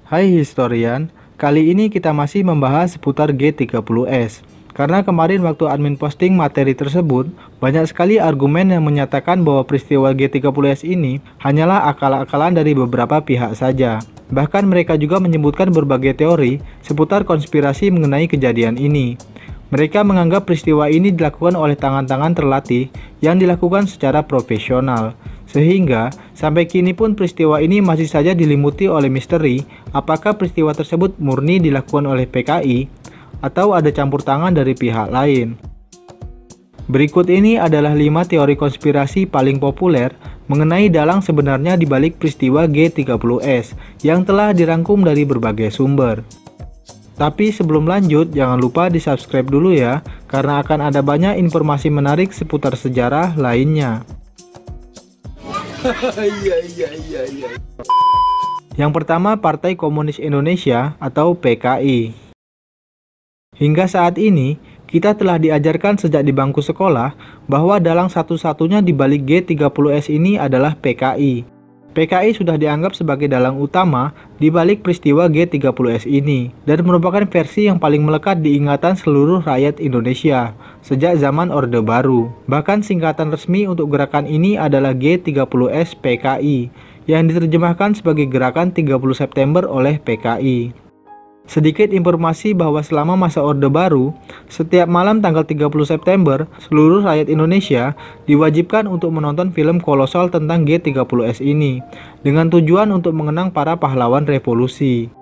Hai historian, kali ini kita masih membahas seputar G30S. Karena kemarin waktu admin posting materi tersebut, banyak sekali argumen yang menyatakan bahwa peristiwa G30S ini hanyalah akal-akalan dari beberapa pihak saja. Bahkan mereka juga menyebutkan berbagai teori seputar konspirasi mengenai kejadian ini. Mereka menganggap peristiwa ini dilakukan oleh tangan-tangan terlatih yang dilakukan secara profesional. Sehingga, sampai kini pun peristiwa ini masih saja diliputi oleh misteri apakah peristiwa tersebut murni dilakukan oleh PKI atau ada campur tangan dari pihak lain. Berikut ini adalah 5 teori konspirasi paling populer mengenai dalang sebenarnya di balik peristiwa G30S yang telah dirangkum dari berbagai sumber. Tapi sebelum lanjut, jangan lupa di-subscribe dulu ya, karena akan ada banyak informasi menarik seputar sejarah lainnya. Yang pertama, Partai Komunis Indonesia atau PKI. Hingga saat ini, kita telah diajarkan sejak di bangku sekolah bahwa dalang satu-satunya di balik G30S ini adalah PKI. PKI sudah dianggap sebagai dalang utama di balik peristiwa G30S ini dan merupakan versi yang paling melekat di ingatan seluruh rakyat Indonesia sejak zaman Orde Baru. Bahkan singkatan resmi untuk gerakan ini adalah G30S PKI yang diterjemahkan sebagai Gerakan 30 September oleh PKI. Sedikit informasi bahwa selama masa Orde Baru, setiap malam tanggal 30 September, seluruh rakyat Indonesia diwajibkan untuk menonton film kolosal tentang G30S ini, dengan tujuan untuk mengenang para pahlawan revolusi.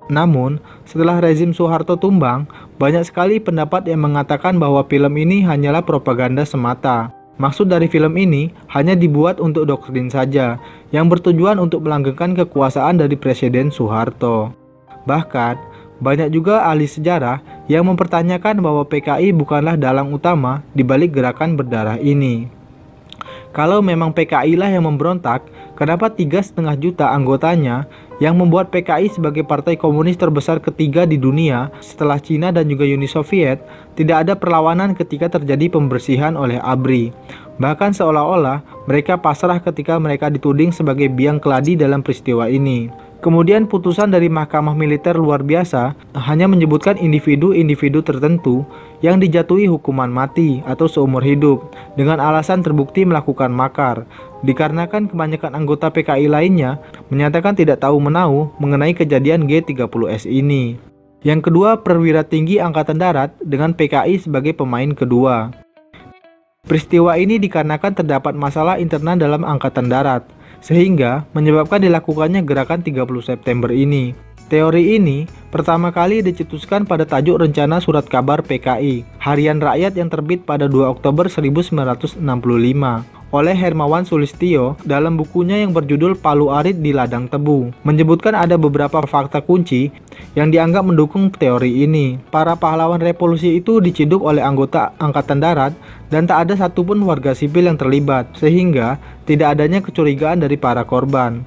Namun, setelah rezim Soeharto tumbang, banyak sekali pendapat yang mengatakan bahwa film ini hanyalah propaganda semata. Maksud dari film ini hanya dibuat untuk doktrin saja, yang bertujuan untuk melanggengkan kekuasaan dari Presiden Soeharto. Bahkan, banyak juga ahli sejarah yang mempertanyakan bahwa PKI bukanlah dalang utama di balik gerakan berdarah ini. Kalau memang PKI lah yang memberontak, kenapa 3,5 juta anggotanya yang membuat PKI sebagai partai komunis terbesar ketiga di dunia setelah Cina dan juga Uni Soviet tidak ada perlawanan ketika terjadi pembersihan oleh ABRI? Bahkan seolah-olah mereka pasrah ketika mereka dituding sebagai biang keladi dalam peristiwa ini. Kemudian putusan dari Mahkamah Militer Luar Biasa hanya menyebutkan individu-individu tertentu yang dijatuhi hukuman mati atau seumur hidup dengan alasan terbukti melakukan makar, dikarenakan kebanyakan anggota PKI lainnya menyatakan tidak tahu menahu mengenai kejadian G30S ini. Yang kedua, perwira tinggi Angkatan Darat dengan PKI sebagai pemain kedua. Peristiwa ini dikarenakan terdapat masalah internal dalam Angkatan Darat, sehingga menyebabkan dilakukannya gerakan 30 September ini. Teori ini pertama kali dicetuskan pada tajuk rencana surat kabar PKI, Harian Rakyat yang terbit pada 2 Oktober 1965 oleh Hermawan Sulistyo dalam bukunya yang berjudul Palu Arit di Ladang Tebu, menyebutkan ada beberapa fakta kunci yang dianggap mendukung teori ini. Para pahlawan revolusi itu diciduk oleh anggota Angkatan Darat dan tak ada satupun warga sipil yang terlibat, sehingga tidak adanya kecurigaan dari para korban.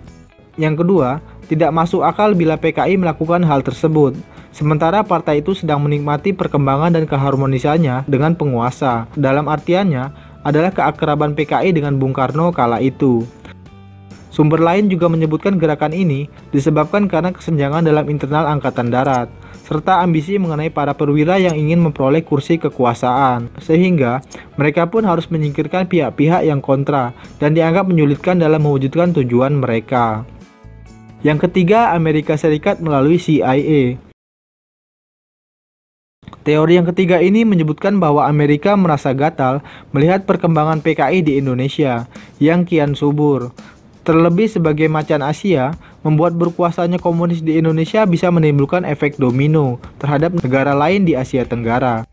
Yang kedua, tidak masuk akal bila PKI melakukan hal tersebut, sementara partai itu sedang menikmati perkembangan dan keharmonisannya dengan penguasa. Dalam artiannya adalah keakraban PKI dengan Bung Karno kala itu. Sumber lain juga menyebutkan gerakan ini disebabkan karena kesenjangan dalam internal Angkatan Darat, serta ambisi mengenai para perwira yang ingin memperoleh kursi kekuasaan, sehingga mereka pun harus menyingkirkan pihak-pihak yang kontra dan dianggap menyulitkan dalam mewujudkan tujuan mereka. Yang ketiga, Amerika Serikat melalui CIA. Teori yang ketiga ini menyebutkan bahwa Amerika merasa gatal melihat perkembangan PKI di Indonesia yang kian subur. Terlebih sebagai macan Asia, membuat berkuasanya komunis di Indonesia bisa menimbulkan efek domino terhadap negara lain di Asia Tenggara.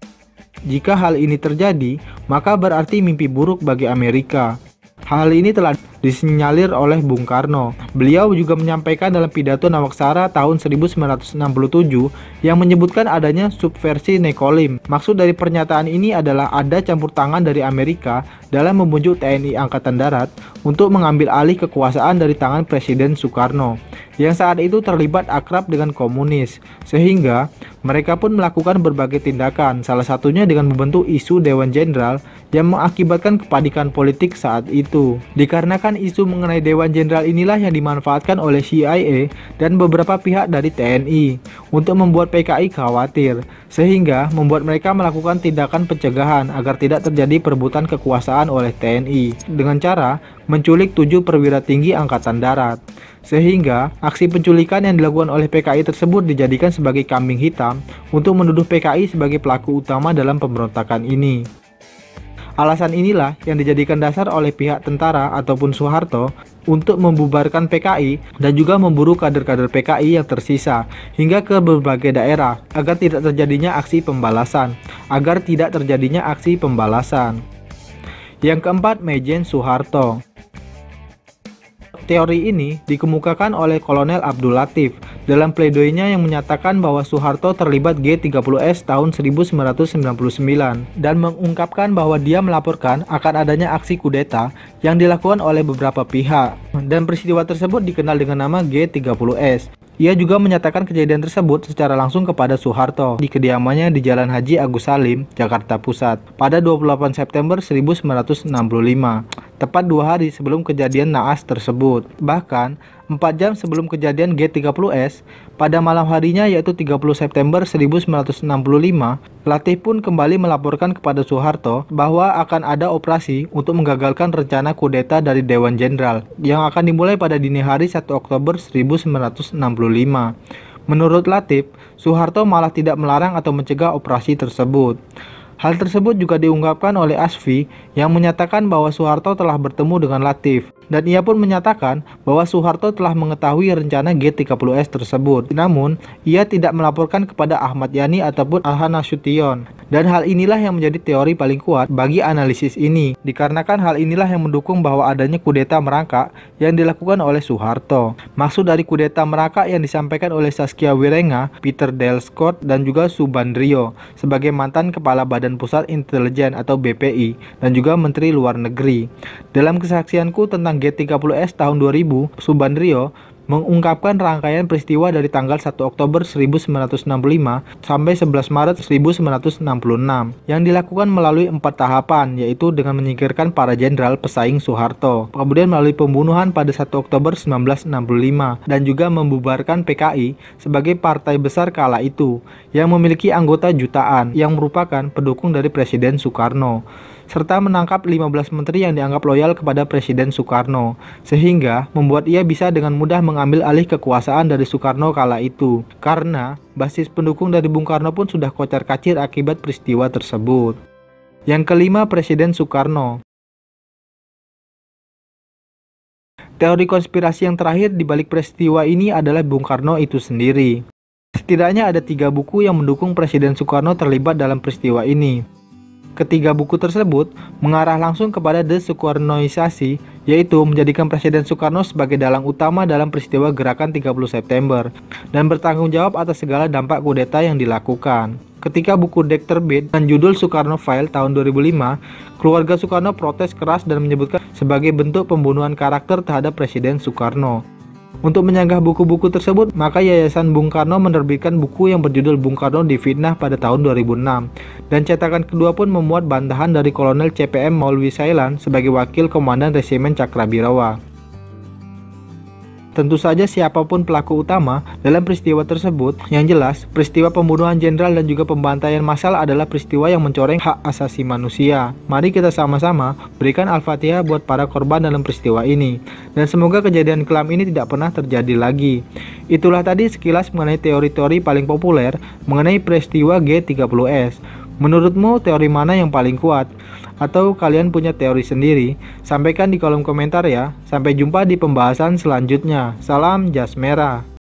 Jika hal ini terjadi, maka berarti mimpi buruk bagi Amerika. Hal ini telah disinyalir oleh Bung Karno. Beliau juga menyampaikan dalam pidato Nawaksara tahun 1967 yang menyebutkan adanya subversi Nekolim. Maksud dari pernyataan ini adalah ada campur tangan dari Amerika dalam membujuk TNI Angkatan Darat untuk mengambil alih kekuasaan dari tangan Presiden Soekarno yang saat itu terlibat akrab dengan komunis, sehingga mereka pun melakukan berbagai tindakan, salah satunya dengan membentuk isu Dewan Jenderal yang mengakibatkan kepanikan politik saat itu. Dikarenakan isu mengenai Dewan Jenderal inilah yang dimanfaatkan oleh CIA dan beberapa pihak dari TNI untuk membuat PKI khawatir, sehingga membuat mereka melakukan tindakan pencegahan agar tidak terjadi perebutan kekuasaan oleh TNI dengan cara menculik 7 perwira tinggi Angkatan Darat. Sehingga aksi penculikan yang dilakukan oleh PKI tersebut dijadikan sebagai kambing hitam untuk menuduh PKI sebagai pelaku utama dalam pemberontakan ini. Alasan inilah yang dijadikan dasar oleh pihak tentara ataupun Soeharto untuk membubarkan PKI dan juga memburu kader-kader PKI yang tersisa hingga ke berbagai daerah agar tidak terjadinya aksi pembalasan. Yang keempat, Majen Soeharto. Teori ini dikemukakan oleh Kolonel Abdul Latif dalam pledoinya yang menyatakan bahwa Soeharto terlibat G30S tahun 1999 dan mengungkapkan bahwa dia melaporkan akan adanya aksi kudeta yang dilakukan oleh beberapa pihak dan peristiwa tersebut dikenal dengan nama G30S. Ia juga menyatakan kejadian tersebut secara langsung kepada Soeharto di kediamannya di Jalan Haji Agus Salim, Jakarta Pusat pada 28 September 1965, tepat 2 hari sebelum kejadian naas tersebut. Bahkan, 4 jam sebelum kejadian G30S, pada malam harinya yaitu 30 September 1965, Latif pun kembali melaporkan kepada Soeharto bahwa akan ada operasi untuk menggagalkan rencana kudeta dari Dewan Jenderal yang akan dimulai pada dini hari 1 Oktober 1965. Menurut Latif, Soeharto malah tidak melarang atau mencegah operasi tersebut. Hal tersebut juga diungkapkan oleh Asfi yang menyatakan bahwa Soeharto telah bertemu dengan Latif dan ia pun menyatakan bahwa Soeharto telah mengetahui rencana G30S tersebut. Namun, ia tidak melaporkan kepada Ahmad Yani ataupun Alhan Nasution. Dan hal inilah yang menjadi teori paling kuat bagi analisis ini, dikarenakan hal inilah yang mendukung bahwa adanya kudeta merangkak yang dilakukan oleh Soeharto. Maksud dari kudeta merangkak yang disampaikan oleh Saskia Wirenga, Peter Dale Scott, dan juga Subandrio sebagai mantan Kepala Badan Pusat Intelijen atau BPI dan juga Menteri Luar Negeri. Dalam kesaksianku tentang G30S tahun 2000, Subandrio mengungkapkan rangkaian peristiwa dari tanggal 1 Oktober 1965 sampai 11 Maret 1966 yang dilakukan melalui 4 tahapan, yaitu dengan menyingkirkan para jenderal pesaing Soeharto, kemudian melalui pembunuhan pada 1 Oktober 1965 dan juga membubarkan PKI sebagai partai besar kala itu yang memiliki anggota jutaan yang merupakan pendukung dari Presiden Soekarno, serta menangkap 15 menteri yang dianggap loyal kepada Presiden Soekarno, sehingga membuat ia bisa dengan mudah mengambil alih kekuasaan dari Soekarno kala itu, karena basis pendukung dari Bung Karno pun sudah kocar-kacir akibat peristiwa tersebut. Yang kelima, Presiden Soekarno. Teori konspirasi yang terakhir di balik peristiwa ini adalah Bung Karno itu sendiri. Setidaknya ada 3 buku yang mendukung Presiden Soekarno terlibat dalam peristiwa ini. Ketiga buku tersebut mengarah langsung kepada desoekarnoisasi, yaitu menjadikan Presiden Soekarno sebagai dalang utama dalam peristiwa gerakan 30 September dan bertanggung jawab atas segala dampak kudeta yang dilakukan. Ketika buku Dek terbit dengan judul Soekarno File tahun 2005, keluarga Soekarno protes keras dan menyebutkan sebagai bentuk pembunuhan karakter terhadap Presiden Soekarno. Untuk menyanggah buku-buku tersebut, maka Yayasan Bung Karno menerbitkan buku yang berjudul Bung Karno Difitnah pada tahun 2006. Dan cetakan kedua pun memuat bantahan dari Kolonel CPM Maulwi Sailan sebagai wakil Komandan Resimen Cakrabirawa. Tentu saja siapapun pelaku utama dalam peristiwa tersebut, yang jelas peristiwa pembunuhan jenderal dan juga pembantaian massal adalah peristiwa yang mencoreng hak asasi manusia. Mari kita sama-sama berikan Al-Fatihah buat para korban dalam peristiwa ini, dan semoga kejadian kelam ini tidak pernah terjadi lagi. Itulah tadi sekilas mengenai teori-teori paling populer mengenai peristiwa G30S. Menurutmu teori mana yang paling kuat? Atau kalian punya teori sendiri? Sampaikan di kolom komentar ya. Sampai jumpa di pembahasan selanjutnya. Salam jas merah.